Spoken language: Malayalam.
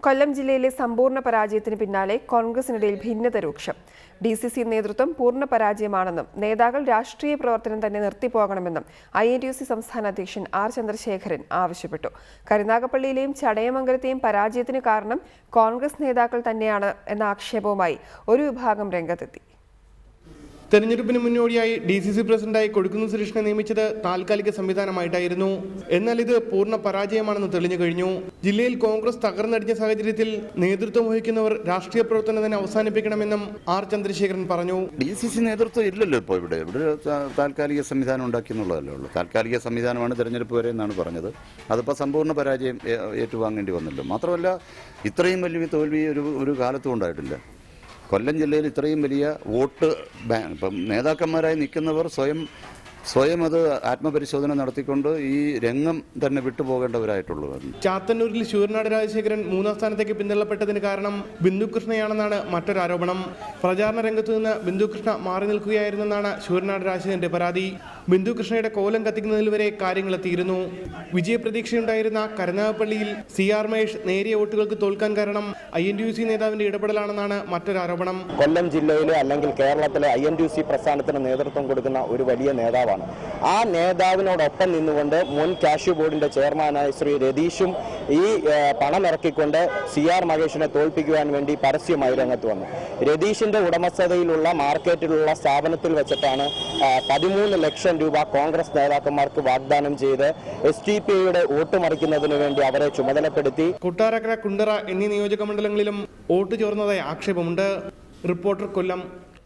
കൊല്ലം ജില്ലയിലെ സമ്പൂർണ്ണ പരാജയത്തിന് പിന്നാലെ കോൺഗ്രസിനിടയിൽ ഭിന്നത രൂക്ഷം. DCC നേതൃത്വം പൂർണ്ണ പരാജയമാണെന്നും നേതാക്കൾ രാഷ്ട്രീയ പ്രവർത്തനം തന്നെ നിർത്തിപ്പോകണമെന്നും INTUC സംസ്ഥാന അധ്യക്ഷൻ R ചന്ദ്രശേഖരൻ ആവശ്യപ്പെട്ടു. കരുനാഗപ്പള്ളിയിലെയും ചടയമംഗലത്തെയും പരാജയത്തിന് കാരണം കോൺഗ്രസ് നേതാക്കൾ തന്നെയാണ് എന്ന ആക്ഷേപവുമായി ഒരു വിഭാഗം രംഗത്തെത്തി. തെരഞ്ഞെടുപ്പിന് മുന്നോടിയായി DCC പ്രസിഡന്റായി കൊടിക്കുന്നിൽ സുരേഷിനെ നിയമിച്ചത് താൽക്കാലിക സംവിധാനമായിട്ടായിരുന്നു. എന്നാൽ ഇത് പൂർണ്ണ പരാജയമാണെന്ന് തെളിഞ്ഞു കഴിഞ്ഞു. ജില്ലയിൽ കോൺഗ്രസ് തകർന്നടിഞ്ഞ സാഹചര്യത്തിൽ നേതൃത്വം വഹിക്കുന്നവർ രാഷ്ട്രീയ പ്രവർത്തനം തന്നെ അവസാനിപ്പിക്കണമെന്നും R ചന്ദ്രശേഖരൻ പറഞ്ഞു. DCC നേതൃത്വം ഇല്ലല്ലോ ഇപ്പോൾ ഇവിടെ താൽക്കാലിക സംവിധാനം ഉണ്ടാക്കി എന്നുള്ളതല്ലേ ഉള്ളൂ. താൽക്കാലിക സംവിധാനമാണ് തെരഞ്ഞെടുപ്പ് വരെ എന്നാണ് പറഞ്ഞത്. അതിപ്പോൾ സമ്പൂർണ്ണ പരാജയം ഏറ്റുവാങ്ങേണ്ടി വന്നല്ലോ. മാത്രമല്ല ഇത്രയും വലിയ തോൽവി ഒരു കാലത്തും ഉണ്ടായിട്ടില്ല. കൊല്ലം ജില്ലയിൽ ഇത്രയും വലിയ വോട്ട് ബാങ്ക്, ഇപ്പം നേതാക്കന്മാരായി നിൽക്കുന്നവർ സ്വയം അത് ആത്മപരിശോധന നടത്തിക്കൊണ്ട് ഈ രംഗം തന്നെ വിട്ടുപോകേണ്ടവരായിട്ടുള്ളൂ. ചാത്തന്നൂരിൽ ശൂരനാട് രാജശേഖരൻ 3ാം സ്ഥാനത്തേക്ക് പിന്തള്ളപ്പെട്ടതിന് കാരണം ബിന്ദുകൃഷ്ണയാണെന്നാണ് മറ്റൊരാരോപണം. പ്രചാരണ രംഗത്തു നിന്ന് ബിന്ദുകൃഷ്ണ മാറി നിൽക്കുകയായിരുന്നെന്നാണ് ശൂരനാട് രാജശേഖരന്റെ പരാതി. ബിന്ദുകൃഷ്ണയുടെ കോലം കത്തിക്കുന്നതിൽ വരെ കാര്യങ്ങളെത്തിയിരുന്നു. വിജയപ്രതീക്ഷയുണ്ടായിരുന്ന കരുനാഗപ്പള്ളിയിൽ CR മഹേഷ് നേരിയ വോട്ടുകൾക്ക് തോൽക്കാൻ കാരണം INTUC നേതാവിന്റെ ഇടപെടലാണെന്നാണ് മറ്റൊരാരോപണം. കൊല്ലം ജില്ലയിലെ അല്ലെങ്കിൽ കേരളത്തിലെ INTUC പ്രസ്ഥാനത്തിന് നേതൃത്വം കൊടുക്കുന്ന ഒരു വലിയ നേതാവാണ്. ആ നേതാവിനോടൊപ്പം നിന്നുകൊണ്ട് മുൻ കാഷ്യൂ ബോർഡിന്റെ ചെയർമാനായ ശ്രീ രതീഷും ഈ പണം ഇറക്കിക്കൊണ്ട് CR മഹേഷിനെ തോൽപ്പിക്കുവാൻ വേണ്ടി പരസ്യമായി രംഗത്ത് വന്നു. രതീഷിന്റെ ഉടമസ്ഥതയിലുള്ള മാർക്കറ്റിലുള്ള സ്ഥാപനത്തിൽ വെച്ചിട്ടാണ് 13 ലക്ഷം രൂപ കോൺഗ്രസ് നേതാക്കന്മാർക്ക് വാഗ്ദാനം ചെയ്ത് STPയുടെ വോട്ട് മറിക്കുന്നതിന് വേണ്ടി അവരെ ചുമതലപ്പെടുത്തി. കൊട്ടാരക്കര, കുണ്ടറ എന്നീ നിയോജക മണ്ഡലങ്ങളിലും വോട്ട് ചോർന്നതായി ആക്ഷേപമുണ്ട്. റിപ്പോർട്ടർ, കൊല്ലം.